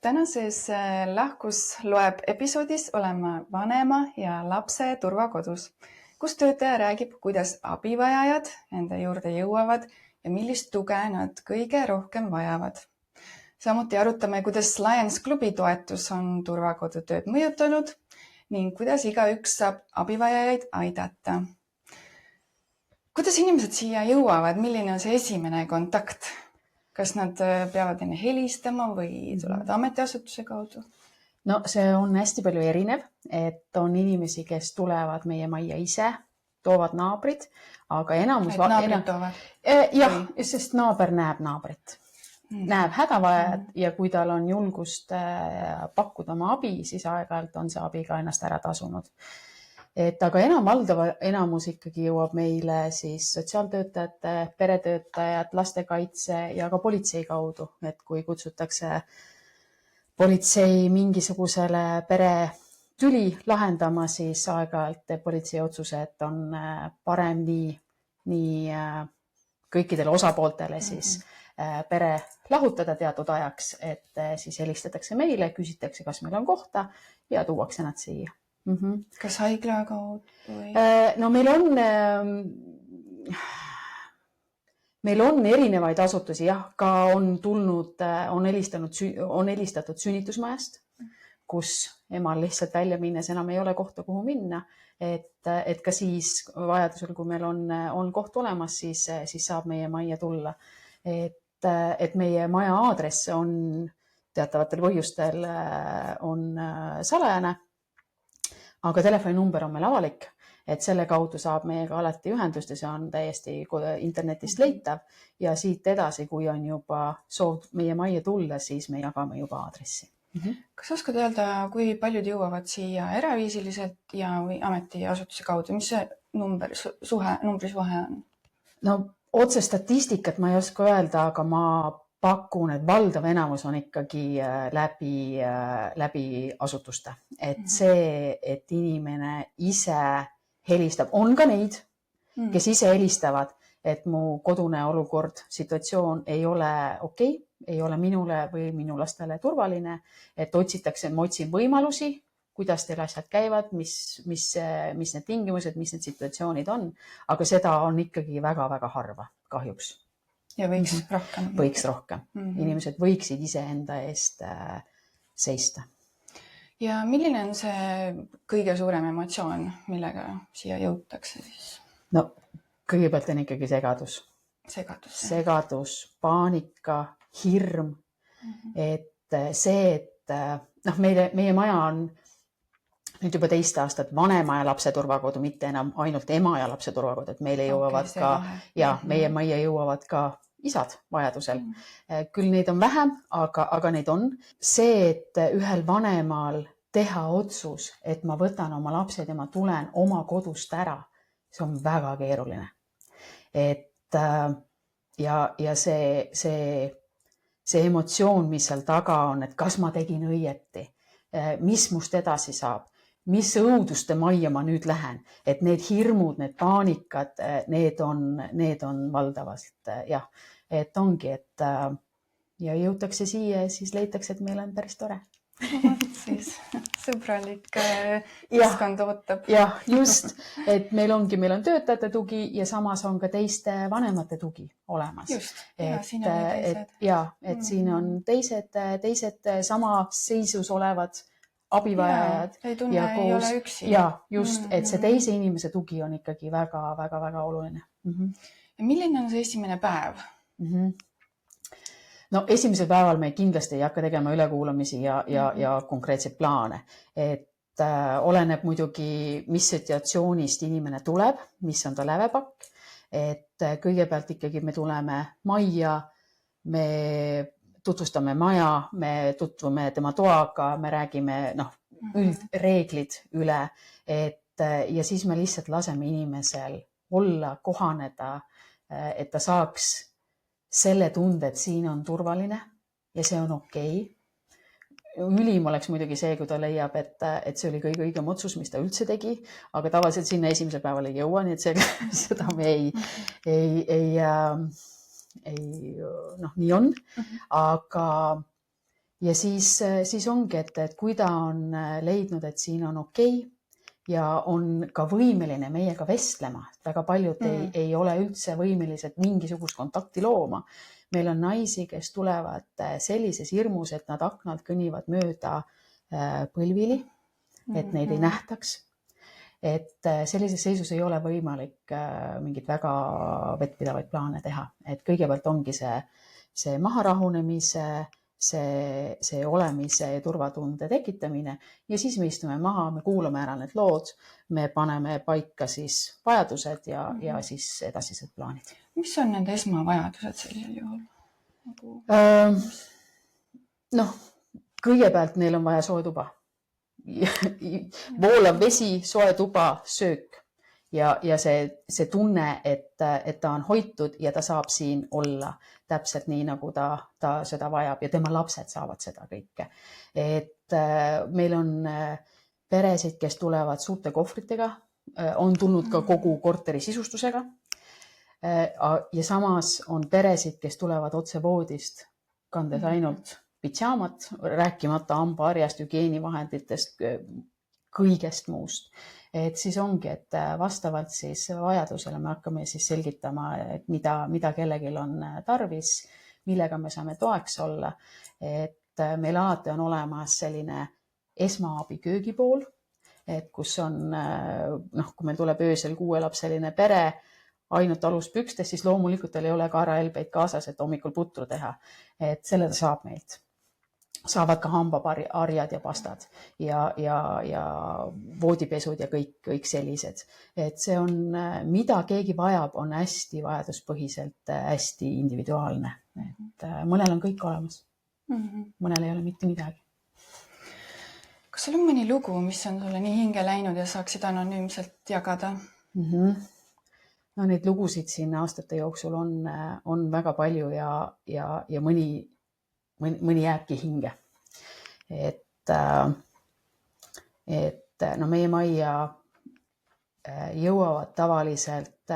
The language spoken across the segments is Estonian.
Tänases lahkus loeb episoodis olema vanema ja lapse turvakodus, kus töötaja räägib, kuidas abivajajad nende juurde jõuavad ja millist tuge nad kõige rohkem vajavad. Samuti arutame, kuidas Lions Klubi toetus on turvakodu tööd mõjutanud ning kuidas igaüks saab abivajajaid aidata. Kuidas inimesed siia jõuavad? Milline on see esimene kontakt? Kas nad peavad enne helistama või tulevad ametiasutuse kaudu? No see on hästi palju erinev, et on inimesi, kes tulevad meie majja ise, toovad naabrid, aga enamus... naabrid toovad? Jah, sest naaber näeb naabrit. Näeb hädavajad ja kui tal on julgust pakkuda oma abi, siis aeg-ajalt on see abi ka ennast ära tasunud. Aga valdava enamus ikkagi jõuab meile siis sotsiaaltöötajate, peretöötajad, lastekaitse ja ka politsei kaudu, et kui kutsutakse politsei mingisugusele pere tüli lahendama, siis aeg-ajalt teeb politsei otsuse, et on parem nii kõikidele osapooltele siis pere lahutada teatud ajaks, et siis helistatakse meile, küsitakse, kas meil on kohta ja tuuakse nad siia. Kas haigla kaudu? No meil on erinevaid asutusi, jah, ka on helistatud sünnitusmajast, kus emal lihtsalt välja minnes enam ei ole kohta, kuhu minna, et ka siis vajadusel, kui meil on koht olemas, siis saab meie majja tulla. Et meie maja aadress on teatavatel põhjustel on salajane, aga telefoninumber on meil avalik, et selle kaudu saab meiega alati ühendust ja see on täiesti internetist leitav ja siit edasi, kui on juba soov meie majja tulla, siis me jagame juba aadressi. Kas oskad öelda, kui paljud jõuavad siia eraviisiliselt ja või ametiasutuse kaudu? Mis see numbris vahe on? No otse statistikat ma ei oska öelda, aga ma pakun, et valdav enamus on ikkagi läbi asutuste. Et see, et inimene ise helistab, on ka neid, kes ise helistavad, et mu kodune olukord, situatsioon ei ole okei, ei ole minule või minu lastele turvaline, et ma otsin võimalusi, kuidas teil asjad käivad, mis need tingimused, mis need situatsioonid on, aga seda on ikkagi väga-väga harva, kahjuks. Ja võiks rohkem? Võiks rohkem. Inimesed võiksid iseenda eest seista. Ja milline on see kõige suurem emotsioon, millega siia jõutakse siis? No kõigepealt on ikkagi segadus. Segadus, paanika, hirm. Et see, et meie maja on nüüd juba 2 aastat vanema ja lapse turvakodu, mitte enam ainult ema ja lapse turvakodu, et meile jõuavad meie majja jõuavad ka isad vajadusel. Küll neid on vähem, aga neid on. See, et ühel vanemal teha otsus, et ma võtan oma lapsed ja ma tulen oma kodust ära, see on väga keeruline. Ja see emotsioon, mis seal taga on, et kas ma tegin õieti, mis must edasi saab, mis õuduste majja ma nüüd lähen, et need hirmud, need paanikad, need on valdavalt, jah, et ongi, et ja jõutakse siia ja siis leitakse, et meil on päris tore. Siis sõbralik keskkond ootab. Jah, just, et meil on töötajate tugi ja samas on ka teiste vanemate tugi olemas. Just, ja siin on teised. Et siin on teised sama seisus olevad abivajajad. Ei tunne, ei ole üksi. Ja, just, et see teise inimese tugi on ikkagi väga-väga oluline. Ja milline on see esimene päev? No esimesel päeval me kindlasti ei hakka tegema ülekuulamisi ja konkreetseid plaane. Et oleneb muidugi, mis situatsioonist inimene tuleb, mis on ta lävepakk. Et kõigepealt ikkagi me tuleme majja, me tutvustame maja, me tutvume tema toaga, me räägime üldreeglid üle. Ja siis me lihtsalt laseme inimesel olla, kohaneda, et ta saaks selle tunde, et siin on turvaline ja see on okei. Ülim oleks muidugi see, kui ta leiab, et see oli kõige õigem otsus, mis ta üldse tegi, aga tavaliselt sinna esimesel päeval ei jõua, nii et seda me ei, nii on. Aga ja siis ongi, et kui ta on leidnud, et siin on okei ja on ka võimeline meiega vestlema, väga paljud ei ole üldse võimelised mingisugust kontakti looma. Meil on naisi, kes tulevad sellises hirmus, et nad aknalt kõnnivad mööda põlvili, et neid ei nähtaks. Et sellises seisus ei ole võimalik mingit väga vettpidavaid plaane teha. Et kõigepealt ongi see maharahunemise, see olemise ja turvatunde tekitamine ja siis me istume maha, me kuulame ära need lood, me paneme paika siis vajadused ja siis edasised plaanid. Mis on nende esmavajadused sellisel juhul? Noh, kõigepealt neil on vaja soe tuba. Voolav vesi, soe tuba, söök ja see tunne, et ta on hoitud ja ta saab siin olla täpselt nii, nagu ta seda vajab ja tema lapsed saavad seda kõike. Et meil on peresid, kes tulevad suurte kohvritega, on tulnud ka kogu korteri sisustusega ja samas on peresid, kes tulevad otse voodist, kandes ainult pidžaamat, rääkimata hambaharjast, hügieenivahenditest, kõigest muust. Et siis ongi, et vastavalt siis vajadusele me hakkame siis selgitama, et mida kellelgi on tarvis, millega me saame toeks olla. Et meil alati on olemas selline esmaabi köögipool, et kus on, kui meil tuleb öösel 6-lapseline pere, ainult aluspükstes, siis loomulikult ei ole kaarahelbeid kaasas, et hommikul putru teha. Et selle ta saab meilt. Saavad ka hambaharjad ja pastad ja voodipesud ja kõik sellised. Et see on, mida keegi vajab, on hästi vajaduspõhiselt, hästi individuaalne. Et mõnel on kõik olemas. Mõnel ei ole mitte midagi. Kas sul on mõni lugu, mis on sulle nii hinge läinud ja saaksid anonüümselt jagada? No neid lugusid siin aastate jooksul on väga palju ja mõni jääbki hinge. Et meie majja jõuavad tavaliselt,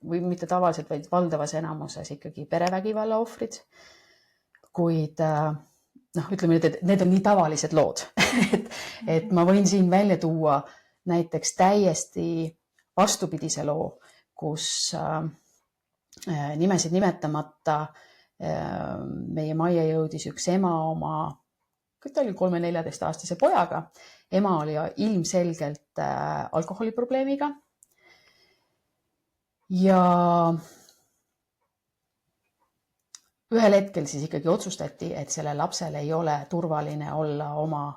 või mitte tavaliselt, vaid valdavas enamuses ikkagi perevägivalla ohvrid. Kuid ütleme, et need on nii tavalised lood, et ma võin siin välja tuua näiteks täiesti vastupidise loo, kus nimesid nimetamata meie majja jõudis üks ema oma, ta oli 3-14-aastase pojaga. Ema oli ilmselgelt alkoholiprobleemiga. Ja ühel hetkel siis ikkagi otsustati, et selle lapsel ei ole turvaline olla oma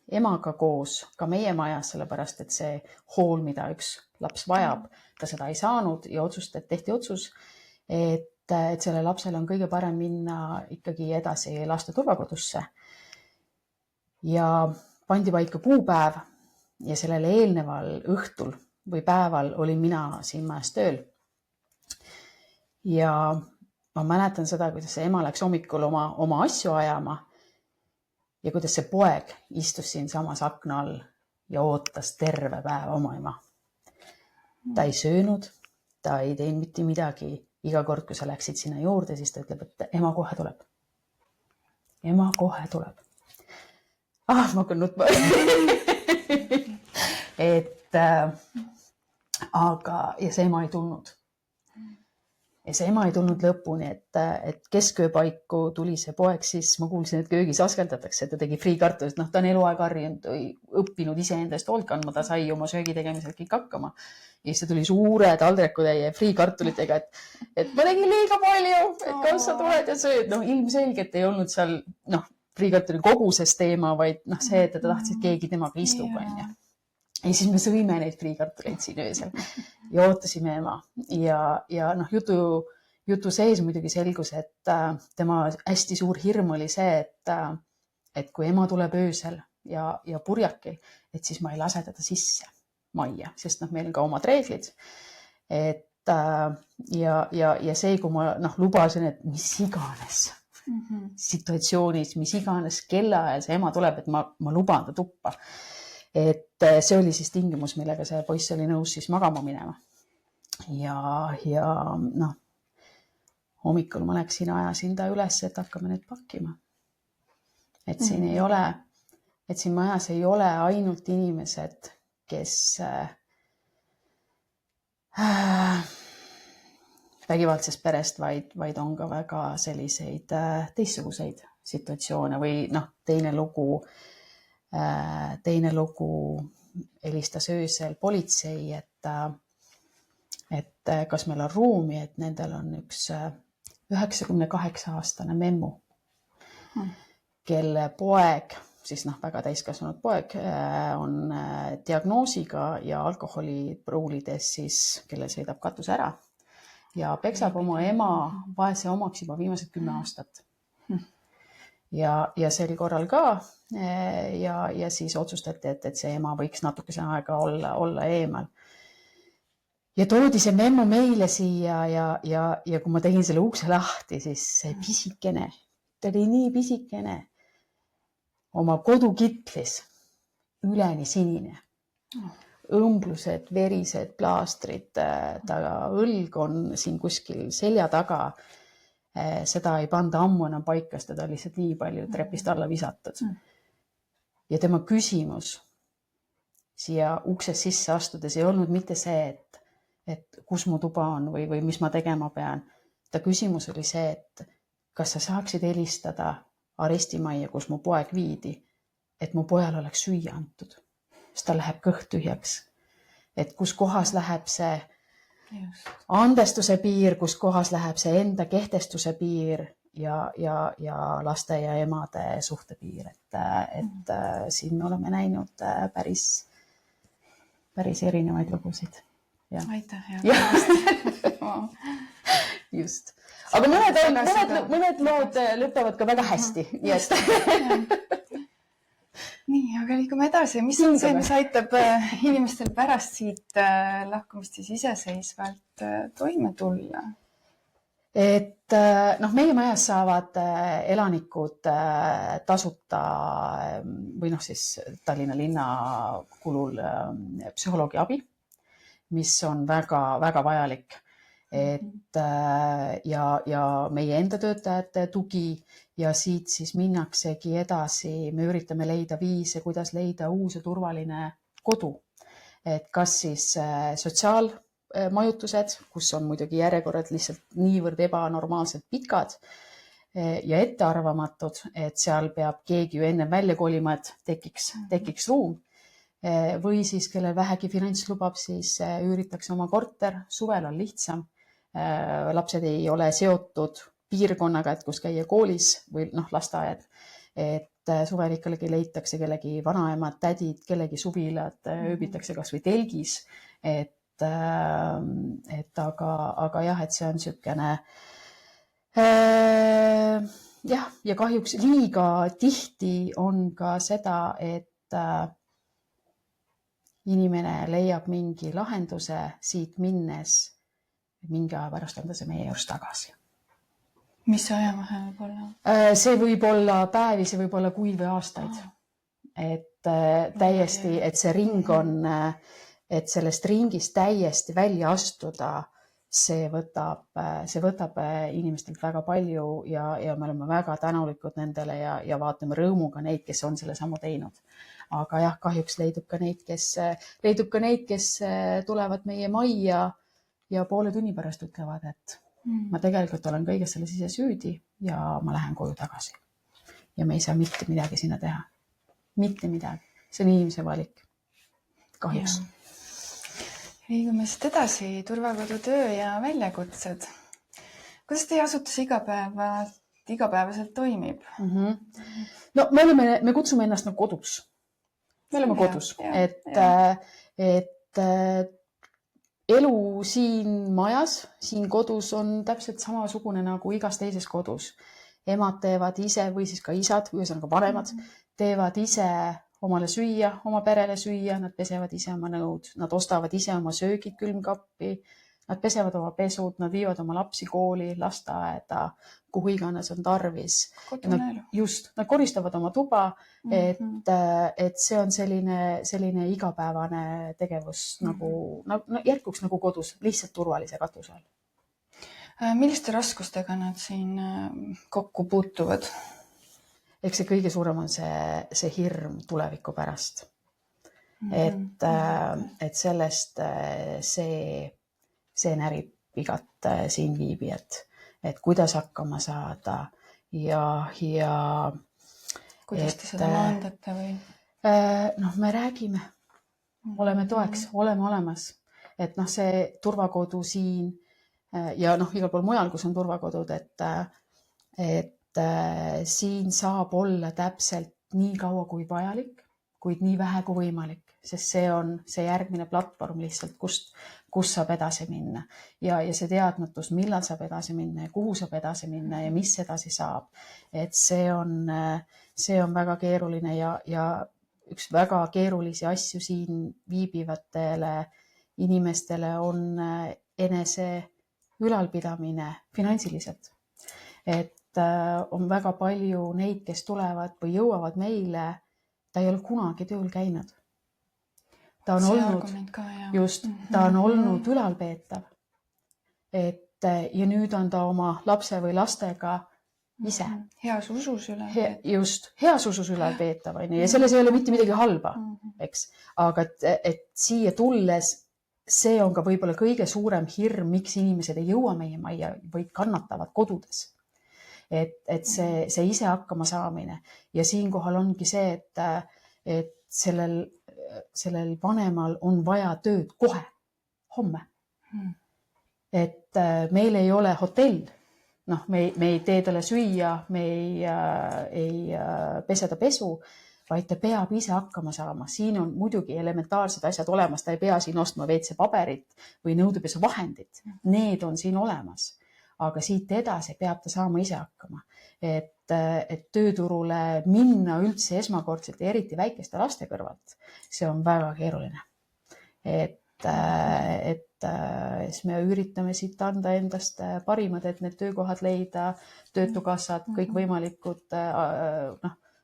emaga koos ka meie majas, sellepärast et see hool, mida üks laps vajab, ta seda ei saanud ja tehti otsus, et selle lapsele on kõige parem minna ikkagi edasi laste turvakodusse. Ja pandi paika kuupäev ja sellele eelneval õhtul või päeval olin mina siin majas tööl. Ja ma mäletan seda, kuidas see ema läks hommikul oma asju ajama ja kuidas see poeg istus siin samas akna all ja ootas terve päeva oma ema. Ta ei söönud, ta ei teinud mitte midagi. Iga kord, kui sa läksid sinna juurde, siis ta ütleb, et ema kohe tuleb. Ema kohe tuleb. Ma hakkan nutma. Aga see ema ei tulnud. Ja see ema ei tulnud lõpuni, et keskööpaiku tuli see poeg, siis ma kuulsin, et köögis askeldatakse, et ta tegi friikartulit. Ta on eluaeg harjunud, õppinud iseendast hoolt kandma, ta sai oma söögi tegemisel kõik hakkama. Ja siis tuli suure taldrikutäie friikartulitega, et ma tegin liiga palju, et kas sa tuled ja sööd. Ilmselgelt ei olnud seal friikartuli koguses teema, vaid see, et ta tahtis, et keegi temaga istub. Ja siis me sõime neid friikartuleid siin öösel ja ootasime ema. Ja jutu sees muidugi selgus, et tema hästi suur hirm oli see, et kui ema tuleb öösel ja purjakil, et siis ma ei lase teda sisse majja, sest meil on ka omad reeglid. Ja see, kui ma lubasin, et mis iganes situatsioonis, mis iganes kellaajal see ema tuleb, et ma luban ta tuppa. Et see oli siis tingimus, millega see poiss oli nõus siis magama minema. Ja hommikul ma läksin, ajasin ta üles, et hakkame need pakkima. et siin ei ole, et siin majas ei ole ainult inimesed, kes vägivaldsest perest, vaid on ka väga selliseid teistsuguseid situatsioone või teine lugu helistas öösel politsei, et kas meil on ruumi, et nendel on üks 98-aastane memmu, kelle poeg, siis väga täiskasvanud poeg, on diagnoosiga ja alkoholipruulides siis, kellel sõidab katus ära ja peksab oma ema vaese omaks juba viimased 10 aastat. Ja sel korral ka ja siis otsustati, et see ema võiks natukese aega olla eemal. Ja toodi see memmu meile siia ja kui ma tegin selle ukse lahti, siis see pisikene, ta oli nii pisikene, oma kodukitlis, üleni sinine, õmblused, verised, plaastrid, ta õlg on siin kuskil selja taga, seda ei panda ammu enam paika, teda lihtsalt nii palju trepist alla visatud. Ja tema küsimus siia ukses sisse astudes ei olnud mitte see, et kus mu tuba on või mis ma tegema pean. Ta küsimus oli see, et kas sa saaksid helistada arestimajja, kus mu poeg viidi, et mu pojal oleks süüa antud. Sest ta läheb kõht tühjaks. Et kus kohas läheb see andestuse piir, kus kohas läheb see enda kehtestuse piir ja laste ja emade suhte piir. Et siin me oleme näinud päris erinevaid lugusid. Ja. Aitäh, Just. Aga mõned lood lõpevad ka väga hästi. Nii, aga liigume edasi. Mis on see, mis aitab inimestel pärast siit lahkumist siis iseseisvalt toime tulla? Et meie majas saavad elanikud tasuta või siis Tallinna linna kulul psühholoogi abi, mis on väga, väga vajalik. Ja meie enda töötajate tugi ja siit siis minnaksegi edasi. Me üritame leida viise, kuidas leida uus ja turvaline kodu. Et kas siis sotsiaalmajutused, kus on muidugi järjekorrad lihtsalt niivõrd ebanormaalselt pikad ja ettearvamatud, et seal peab keegi ju enne välja kolima, et tekiks ruum. Või siis, kellel vähegi finants lubab, siis üüritakse oma korter. Suvel on lihtsam. Lapsed ei ole seotud piirkonnaga, et kus käia koolis või lasteaed. Et suvel ikkagi leitakse kellegi vanaemad, tädid, kellegi suvilad, ööbitakse kas või telgis. Aga jah, et see on niisugune ja kahjuks liiga tihti on ka seda, et inimene leiab mingi lahenduse siit minnes, mingi aja pärast on ta see meie juures tagasi. Mis aja vahe võib olla? See võib olla päevi, see võib olla kuid või aastaid. Et täiesti, et see ring on, et sellest ringist täiesti välja astuda, see võtab inimestelt väga palju ja me oleme väga tänulikud nendele ja vaatame rõõmuga neid, kes on selle sammu teinud. Aga jah, kahjuks leidub ka neid, kes tulevad meie majja ja poole tunni pärast ütlevad, et ma tegelikult olen kõiges selles ise süüdi ja ma lähen koju tagasi. Ja me ei saa mitte midagi sinna teha. Mitte midagi. See on inimese valik. Kahjuks. Liigume siit edasi. Turvakodu töö ja väljakutsed. Kuidas teie asutus igapäevaselt toimib? No me kutsume ennast kodus. Me oleme kodus. Et elu siin majas, siin kodus on täpselt samasugune nagu igas teises kodus. Emad teevad ise või siis ka isad, ühesõnaga vanemad, teevad ise omale süüa, oma perele süüa, nad pesevad ise oma nõud, nad ostavad ise oma söögid külmkappi, nad pesevad oma pesud, nad viivad oma lapsi kooli, lasteaeda, kuhu iganes on tarvis. Nad koristavad oma tuba, et see on selline igapäevane tegevus jätkuks nagu kodus, lihtsalt turvalise katuse all. Milliste raskustega nad siin kokku puutuvad? eks see kõige suurem on see hirm tuleviku pärast. Et sellest see närib igat siin viibijat, et kuidas hakkama saada ja kuidas te seda maandate või? Noh, me räägime, oleme toeks, oleme olemas, et noh, see turvakodu siin ja noh, igal pool mujal, kus on turvakodud, et siin saab olla täpselt nii kaua kui vajalik, kuid nii vähe kui võimalik, sest see on see järgmine platvorm lihtsalt, kus saab edasi minna ja see teadmatus, millal saab edasi minna ja kuhu saab edasi minna ja mis edasi saab. Et see on väga keeruline ja üks väga keerulisi asju siin viibivatele inimestele on enese ülalpidamine finantsiliselt. Et on väga palju neid, kes tulevad või jõuavad meile, ta ei ole kunagi tööl käinud. Ta on olnud ülalpeetav. Ja nüüd on ta oma lapse või lastega ise. Heas usus ülalpeetav. Just, heas usus ülalpeetav. Ja selles ei ole mitte midagi halba, eks. Aga et siia tulles, see on ka võib-olla kõige suurem hirm, miks inimesed ei jõua meie majja või kannatavad kodudes. Et see ise hakkama saamine. Ja siinkohal ongi see, et sellel vanemal on vaja tööd kohe, homme. Et meil ei ole hotell. Noh, me ei tee talle süüa, me ei peseda pesu, vaid ta peab ise hakkama saama. Siin on muidugi elementaarsed asjad olemas. Ta ei pea siin ostma WC-paberit või nõudepesuvahendit. Need on siin olemas. Aga siit edasi peab ta saama ise hakkama. Et tööturule minna üldse esmakordselt ja eriti väikeste laste kõrvalt, see on väga keeruline. Et siis me üritame siit anda endast parimad, et need töökohad leida, töötukassad, kõik võimalikud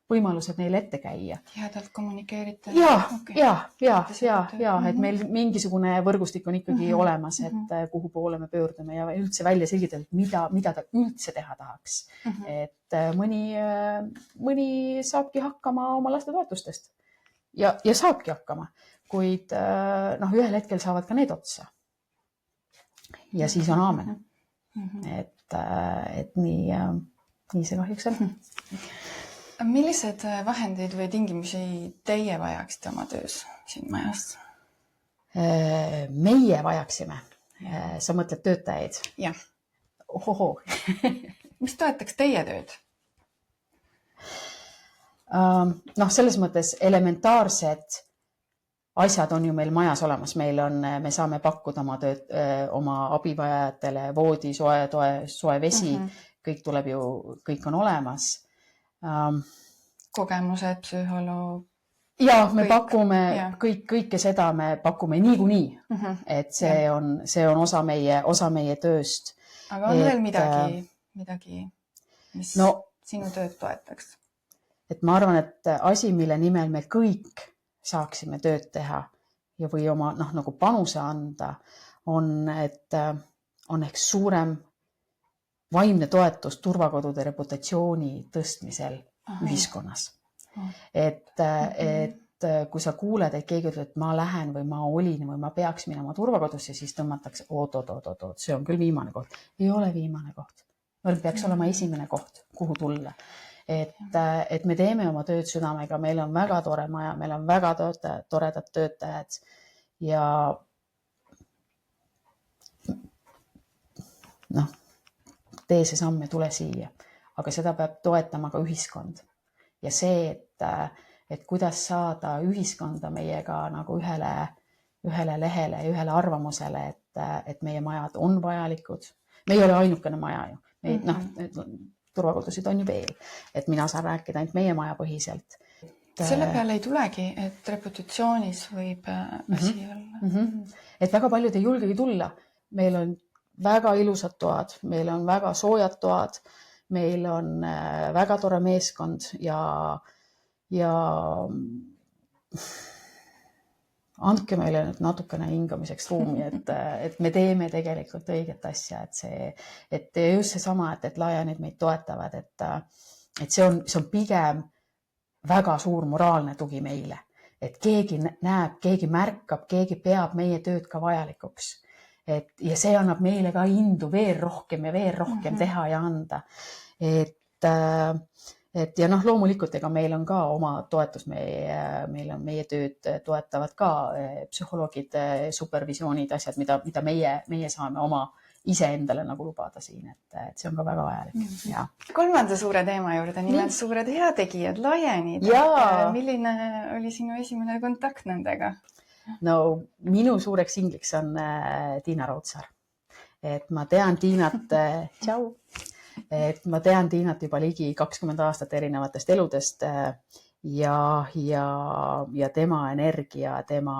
võimalused neile ette käia. Tihedalt kommunikeerite? Ja, et meil mingisugune võrgustik on ikkagi olemas, et kuhu poole me pöördume ja üldse välja selgitada, mida ta üldse teha tahaks. Et mõni saabki hakkama oma laste toetustest ja saabki hakkama, kuid ühel hetkel saavad ka need otsa. Ja siis on aamen. Et nii see kahjuks on. Millised vahendeid või tingimusi teie vajaksite oma töös siin majas? Meie vajaksime. Sa mõtled töötajaid? Jah. Ohoho. Mis toetaks teie tööd? Selles mõttes elementaarsed asjad on ju meil majas olemas. Me saame pakkuda oma abivajajatele voodi, soe vesi. Kõik tuleb ju, kõik on olemas. Kogemused, psühholoog. Ja me pakume kõike seda, me pakume niikuinii, et see on osa meie tööst. Aga on veel midagi, mis sinu tööd toetaks? Et ma arvan, et asi, mille nimel me kõik saaksime tööd teha ja või oma nagu panuse anda, on, et on ehk suurem vaimne toetus turvakodude reputatsiooni tõstmisel ühiskonnas. Et kui sa kuuled, et keegi ütleb, et ma lähen või ma olin või ma peaks minema turvakodusse, siis tõmmatakse, oot, see on küll viimane koht. Ei ole viimane koht. Meil peaks olema esimene koht, kuhu tulla. Et me teeme oma tööd südamega, meil on väga tore maja, meil on väga toredad töötajad ja tee see samm ja tule siia. Aga seda peab toetama ka ühiskond. Ja see, et kuidas saada ühiskonda meiega nagu ühele lehele, ühele arvamusele, et meie majad on vajalikud. Me ei ole ainukene maja ju. Turvakodusid on ju veel. Et mina saan rääkida ainult meie maja põhiselt. Selle peale ei tulegi, et reputatsioonis võib asi olla. Et väga paljud ei julgegi tulla. Meil on väga ilusad toad, meil on väga soojad toad, meil on väga tore meeskond ja andke meile nüüd natukene hingamiseks ruumi, et me teeme tegelikult õiget asja, et just seesama, et Lionid meid toetavad, et see on pigem väga suur moraalne tugi meile, et keegi näeb, keegi märkab, keegi peab meie tööd ka vajalikuks. Ja see annab meile ka indu veel rohkem ja veel rohkem teha ja anda. Et ja loomulikult, ega meil on ka oma toetus, meil on meie tööd toetavad ka psühholoogid, supervisioonid, asjad, mida meie saame oma iseendale nagu lubada siin, et see on ka väga vajalik. Ja. Kolmanda suure teema juurde, nimelt suured heategijad, laienid. Milline oli sinu esimene kontakt nendega? No minu suureks ingliks on Tiina Raudsaar. Et ma tean Tiinat, tšau, et ma tean Tiinat juba ligi 20 aastat erinevatest eludest ja tema energia, tema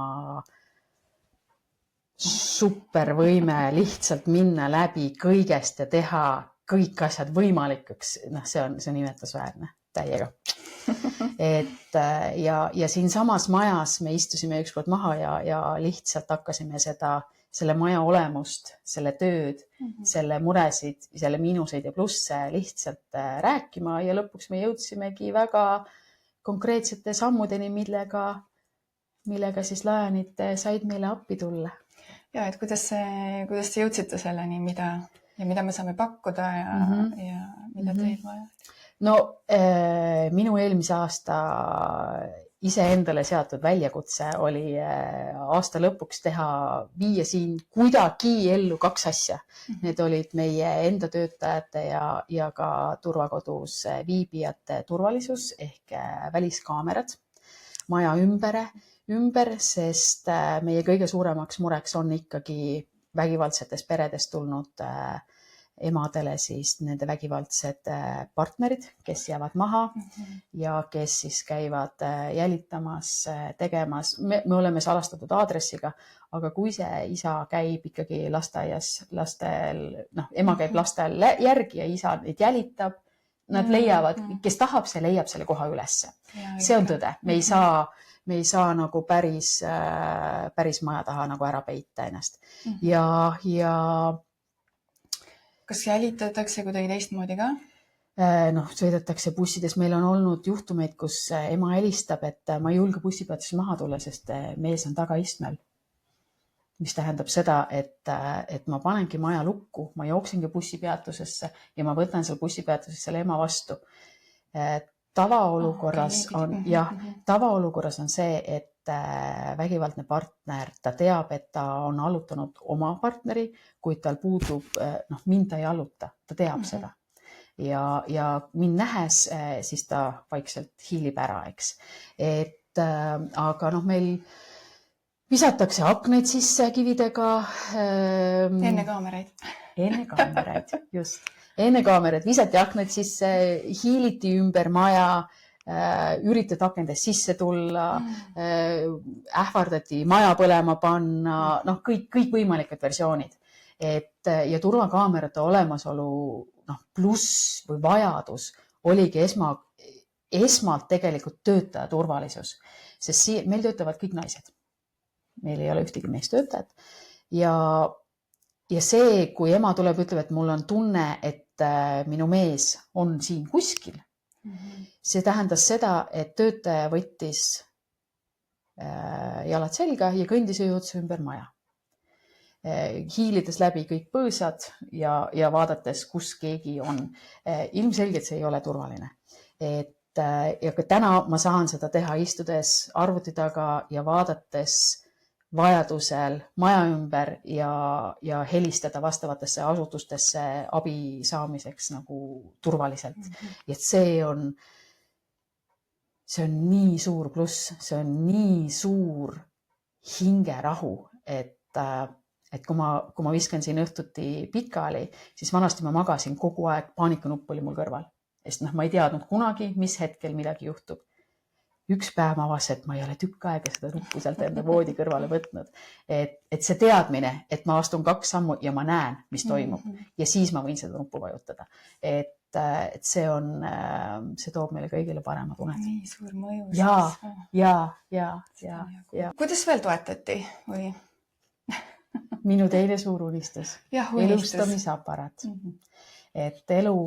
supervõime lihtsalt minna läbi kõigest ja teha kõik asjad võimalikuks. See on imetlusväärne täiega. Ja siin samas majas me istusime ükskord maha ja lihtsalt hakkasime selle maja olemust, selle tööd, selle muresid, selle miinuseid ja plusse lihtsalt rääkima ja lõpuks me jõudsimegi väga konkreetsete sammudeni, millega siis Lionid said meile appi tulla. Ja, et kuidas te jõudsite selleni, mida me saame pakkuda ja mida teil vaja? No minu eelmise aasta iseendale seatud väljakutse oli aasta lõpuks viia siin kuidagi ellu 2 asja. Need olid meie enda töötajate ja ka turvakodus viibijate turvalisus ehk väliskaamerad maja ümber, sest meie kõige suuremaks mureks on ikkagi vägivaldsetest peredest tulnud emadele siis nende vägivaldsed partnerid, kes jäävad maha ja kes siis käivad jälitamas, tegemas. Me oleme salastatud aadressiga, aga kui see isa käib ikkagi lasteaias, ema käib lastel järgi ja isa neid jälitab, nad leiavad, kes tahab, see leiab selle koha ülesse. See on tõde. Me ei saa nagu päris maja taha nagu ära peita ennast. Ja kas jälitatakse kuidagi teistmoodi ka? Sõidetakse bussides. Meil on olnud juhtumeid, kus ema helistab, et ma ei julge bussipeatuses maha tulla, sest mees on tagaistmel. Mis tähendab seda, et ma panengi maja lukku, ma jooksengi bussipeatusesse ja ma võtan seal bussipeatuses selle ema vastu. Tavaolukorras on see, et vägivaldne partner, ta teab, et ta on allutanud oma partneri, kuid tal puudub, mind ta ei alluta, ta teab seda. Ja mind nähes, siis ta vaikselt hiilib ära, eks. Aga meil visatakse akneid sisse kividega. Enne kaameraid, just. Enne kaameraid visati akneid sisse, hiiliti ümber maja, üritati akendest sisse tulla, ähvardati maja põlema panna, kõik võimalikud versioonid. Ja turvakaamerate olemasolu pluss või vajadus oligi esmalt tegelikult töötaja turvalisus, sest meil töötavad kõik naised. Meil ei ole ühtegi meestöötajat. Ja see, kui ema tuleb, ütleb, et mul on tunne, et minu mees on siin kuskil, see tähendas seda, et töötaja võttis jalad selga ja kõndis ööotsa ümber maja. Hiilides läbi kõik põõsad ja vaadates, kus keegi on. Ilmselgelt see ei ole turvaline. Ja ka täna ma saan seda teha istudes arvuti taga ja vaadates vajadusel maja ümber ja helistada vastavatesse asutustesse abi saamiseks nagu turvaliselt. Ja see on nii suur pluss, see on nii suur hingerahu, et kui ma viskan siin õhtuti pikali, siis vanasti ma magasin kogu aeg, paanikanupp oli mul kõrval. Sest ma ei teadnud kunagi, mis hetkel midagi juhtub. Üks päev ma avasin, et ma ei ole tükk aega seda nuppu sealt enda voodi kõrvale võtnud. Et see teadmine, et ma astun 2 sammu ja ma näen, mis toimub. Ja siis ma võin seda nuppu vajutada. Et see toob meile kõigile parema tunnet. Nii suur mõju. Ja. Kuidas veel toetati? Või? Minu teine suur unistus. Elustamisaparaat. et elu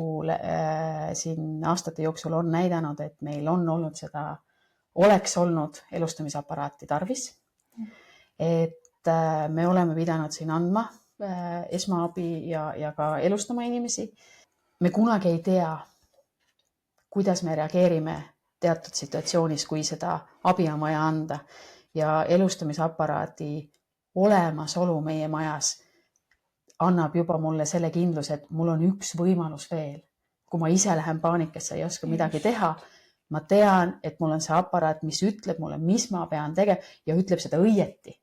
siin aastate jooksul on näidanud, et meil on olnud oleks olnud elustamisaparaati tarvis. Et me oleme pidanud siin andma esmaabi ja ka elustama inimesi. Me kunagi ei tea, kuidas me reageerime teatud situatsioonis, kui seda abi on vaja anda. Ja elustamisaparaadi olemasolu meie majas annab juba mulle selle kindluse, et mul on üks võimalus veel. Kui ma ise lähen paanikasse, ei oska midagi teha, ma tean, et mul on see aparaat, mis ütleb mulle, mis ma pean tegema ja ütleb seda õieti.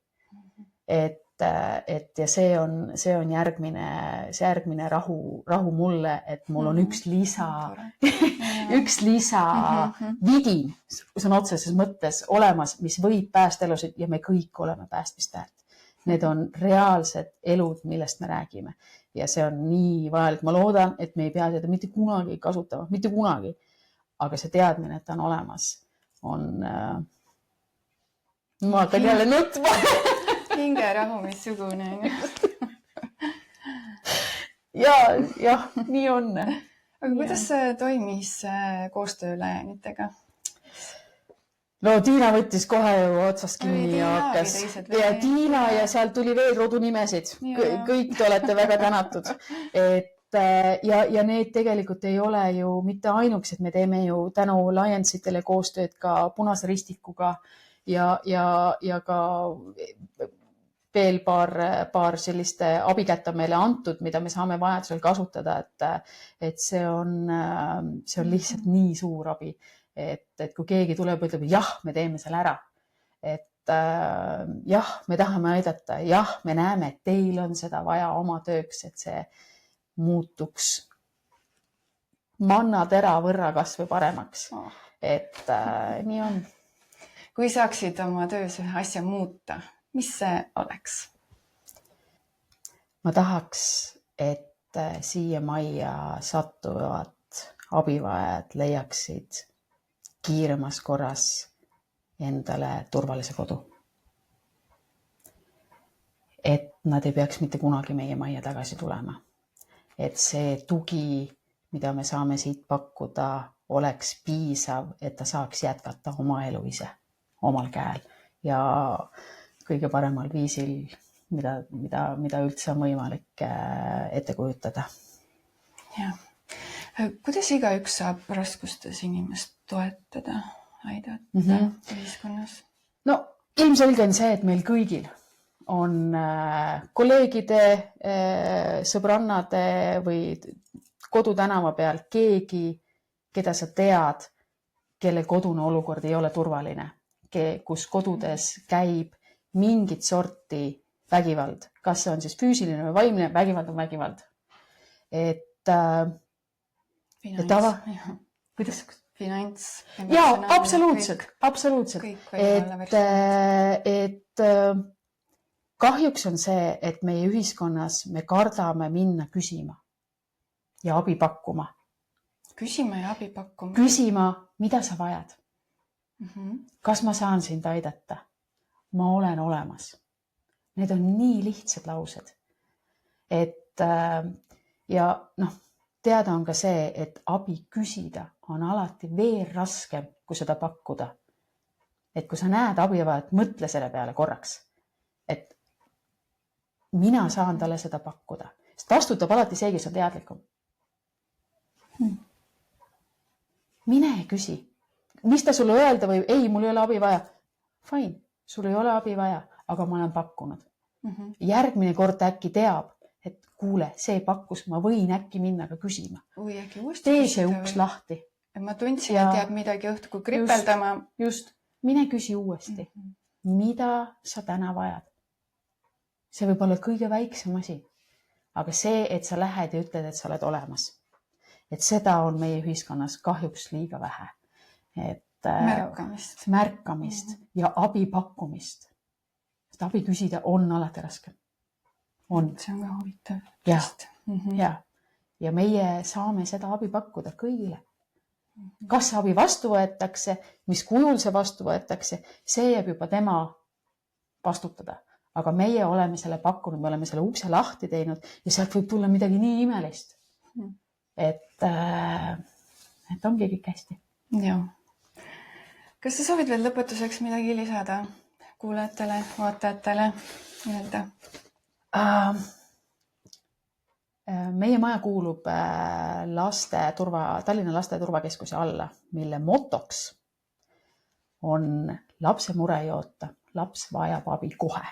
Ja see on järgmine rahu mulle, et mul on üks lisa vidin, sõna otseses mõttes olemas, mis võib päästa elusid ja me kõik oleme päästmist väärt. Need on reaalsed elud, millest me räägime ja see on nii vajalik. Ma loodan, et me ei pea seda mitte kunagi kasutama, mitte kunagi, aga see teadmine, et ta on olemas, on... Ma hakkan jälle nutma. Hingerahu missugune. Jah, nii on. Aga kuidas toimis koostöö läänitega? No Tiina võttis kohe ju otsast kinni ja hakkas. Ja Tiina ja sealt tuli veel rodunimesid. Kõik te olete väga tänatud. Ja need tegelikult ei ole ju mitte ainuks, et me teeme ju tänu Alliance'itele koostööd ka Punase Ristikuga ja ka veel paar sellist abikätt on meile antud, mida me saame vajadusel kasutada, et see on lihtsalt nii suur abi. Et kui keegi tuleb, ütleb, jah, me teeme selle ära. Et jah, me tahame aidata. Jah, me näeme, et teil on seda vaja oma tööks, et see muutuks mannatera võrra kas või paremaks. Et nii on. Kui saaksid oma töös ühe asja muuta, mis see oleks? Ma tahaks, et siia majja sattuvad abivajad leiaksid kiiremas korras endale turvalise kodu. Et nad ei peaks mitte kunagi meie majja tagasi tulema. Et see tugi, mida me saame siit pakkuda, oleks piisav, et ta saaks jätkata oma elu ise, omal käel ja kõige paremal viisil, mida üldse on võimalik ette kujutada. Jah. Kuidas igaüks saab raskustes inimest toetada, aidata ühiskonnas? No ilmselge on see, et meil kõigil on kolleegide, sõbrannade või kodutänava peal keegi, keda sa tead, kelle kodune olukord ei ole turvaline, kus kodudes käib mingit sorti vägivald. Kas see on siis füüsiline või vaimne, vägivald on vägivald. Finants. Jaa, absoluutselt. Et kahjuks on see, et meie ühiskonnas me kardame minna küsima ja abi pakkuma. Küsima ja abi pakkuma. Küsima, mida sa vajad. Kas ma saan sind aidata? Ma olen olemas. Need on nii lihtsad laused. Ja teada on ka see, et abi küsida on alati veel raskem, kui seda pakkuda. Et kui sa näed abivajat, mõtle selle peale korraks. Et mina saan talle seda pakkuda. Sest vastutab alati see, kes on teadlikum. Mine küsi. Mis ta sulle öelda või ei, mul ei ole abi vaja. Fine, sul ei ole abi vaja, aga ma olen pakkunud. Järgmine kord äkki teab, et kuule, see pakkus, ma võin äkki minna ka küsima. Tee see uks lahti. Ma tundsin, et jääb midagi õhtu, kui kripeldama. Just. Mine küsi uuesti. Mida sa täna vajad? See võib olla kõige väiksem asi. Aga see, et sa lähed ja ütled, et sa oled olemas. Et seda on meie ühiskonnas kahjuks liiga vähe. Märkamist ja abi pakkumist. Seda abi küsida on alati raske. See on ka huvitav. Ja meie saame seda abi pakkuda kõigile. Kas abi vastu võetakse, mis kujul see vastu võetakse, see jääb juba tema vastutada. Aga meie oleme selle pakkunud, me oleme selle ukse lahti teinud ja sealt võib tulla midagi nii imelist. et ongi kõik hästi. Jah. Kas sa soovid veel lõpetuseks midagi lisada kuulajatele, vaatajatele öelda? Meie maja kuulub Tallinna Laste Turvakeskuse alla, mille motoks on lapse mure ei oota, laps vajab abi kohe.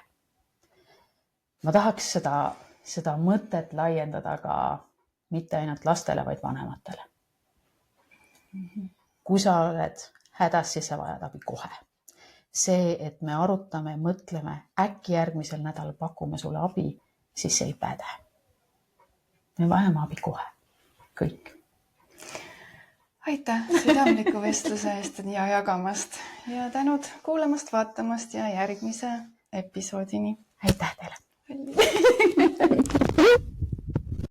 Ma tahaks seda mõtet laiendada ka mitte ainult lastele, vaid vanematele. Kui sa oled hädas, siis sa vajad abi kohe. See, et me arutame, mõtleme, äkki järgmisel nädalal pakume sulle abi, siis see ei päde. Me vajame abi kohe. Kõik. Aitäh südamliku vestluse eest ja jagamast ja tänud kuulamast, vaatamast ja järgmise episoodini. Aitäh teile!